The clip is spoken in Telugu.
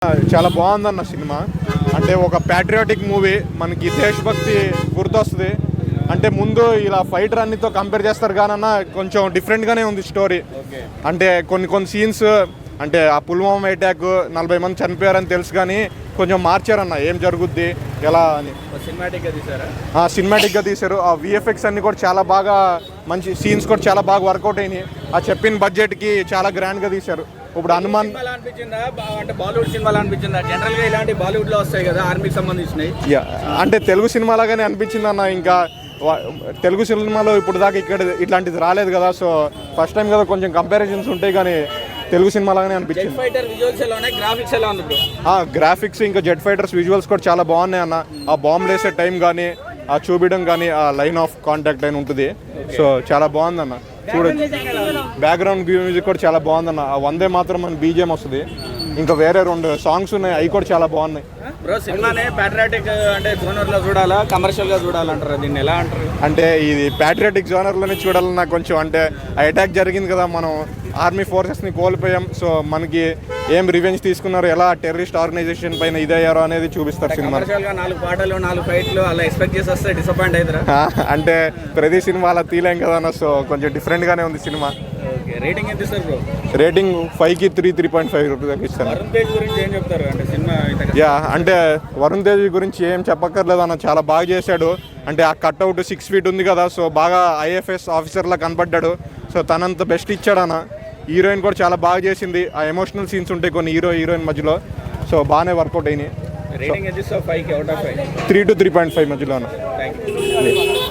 చాలా బాగుందన్న సినిమా. అంటే ఒక ప్యాట్రియాటిక్ మూవీ, మనకి దేశభక్తి గుర్తొస్తుంది. అంటే ముందు ఇలా ఫైటర్ అన్నితో కంపేర్ చేస్తారు కానన్న కొంచెం డిఫరెంట్గానే ఉంది స్టోరీ. అంటే కొన్ని సీన్స్, అంటే ఆ పుల్వామా అటాక్ 40 మంది చనిపోయారని తెలుసు కానీ కొంచెం మార్చారన్న ఏం జరుగుద్ది ఎలా అని. సినిమాటిక్గా తీశారు. ఆ విఎఫ్ఎక్స్ అన్ని కూడా చాలా బాగా, మంచి సీన్స్ కూడా చాలా బాగా వర్కౌట్ అయినాయి. ఆ చెప్పిన బడ్జెట్కి చాలా గ్రాండ్గా తీశారు. ఇప్పుడు హనుమాన్ అంటే బాలీవుడ్ సినిమాలు అనిపించిందా? జనరల్ గా ఇలాంటి బాలీవుడ్ లో వస్తాయి కదా ఆర్మీకి సంబంధించినవి. అంటే తెలుగు సినిమాలాగానే అనిపించింది అన్న. ఇంకా తెలుగు సినిమాలో ఇప్పుడు దాకా ఇక్కడ ఇట్లాంటిది రాలేదు కదా, సో ఫస్ట్ టైం కదా, కొంచెం కంపారిజన్స్ ఉంటాయి కానీ తెలుగు సినిమాలాగానే అనిపించింది. గ్రాఫిక్స్ ఇంకా జెట్ ఫైటర్స్ విజువల్స్ కూడా చాలా బాగున్నాయి అన్న. ఆ బాంబులు వేసే టైం కానీ, ఆ చూపించడం కానీ, ఆ లైన్ ఆఫ్ కాంటాక్ట్ అని ఉంటుంది. సో చాలా బాగుందన్న, చూడొచ్చు. బ్యాక్గ్రౌండ్ మ్యూజిక్ కూడా చాలా బాగుందన్న. ఆ వందే మాత్రం మన బీజిఎం వస్తుంది. ఇంకా వేరే 2 సాంగ్స్ ఉన్నాయి, అవి కూడా చాలా బాగున్నాయి. బ్రో సినిమానే ప్యాట్రియాటిక్ అంటే జోనర్ లో చూడాలా, కమర్షియల్ గా చూడాలంటారు? దీన్ని ఎలా అంటారు? అంటే ఇది ప్యాట్రియాటిక్ జోనర్లోనే చూడాలని నాకు కొంచెం, అంటే అటాక్ జరిగింది కదా, మనం ఆర్మీ ఫోర్సెస్ని కోల్పోయాం. సో మనకి ఏం రివెంజ్ తీసుకున్నారు, ఎలా టెర్రరిస్ట్ ఆర్గనైజేషన్ పైన ఇదయ్యారో అనేది చూపిస్తారు సినిమా. 4 పాటలు 4 ఫైట్లు అలా ఎక్స్పెక్ట్ చేసి వస్తే డిసప్పాయింట్ అవుతారా? అంటే ప్రతి సినిమా అలా తీలేం కదా అన్న. సో కొంచెం డిఫరెంట్గానే ఉంది సినిమా. రేటింగ్ ఎంత ఇస్తారు బ్రో? రేటింగ్ 5కి 3.5 ఇస్తాను. వరుణ్ తేజ్ గురించి ఏం చెప్తారు? అంటే సినిమా అంటే వరుణ్ తేజ్ గురించి ఏం చెప్పక్కర్లేదు అన్న, చాలా బాగా చేశాడు. అంటే ఆ కట్అవుట్ 6 feet ఉంది కదా, సో బాగా ఐఎఫ్ఎస్ ఆఫీసర్లా కనపడ్డాడు. సో తనంత బెస్ట్ ఇచ్చాడు అన్న. హీరోయిన్ కూడా చాలా బాగా చేసింది. ఆ ఎమోషనల్ సీన్స్ ఉంటాయి కొన్ని హీరోయిన్ మధ్యలో, సో బాగానే వర్కౌట్ అయినాయి. 3 to 3.5 మధ్యలో అన్న.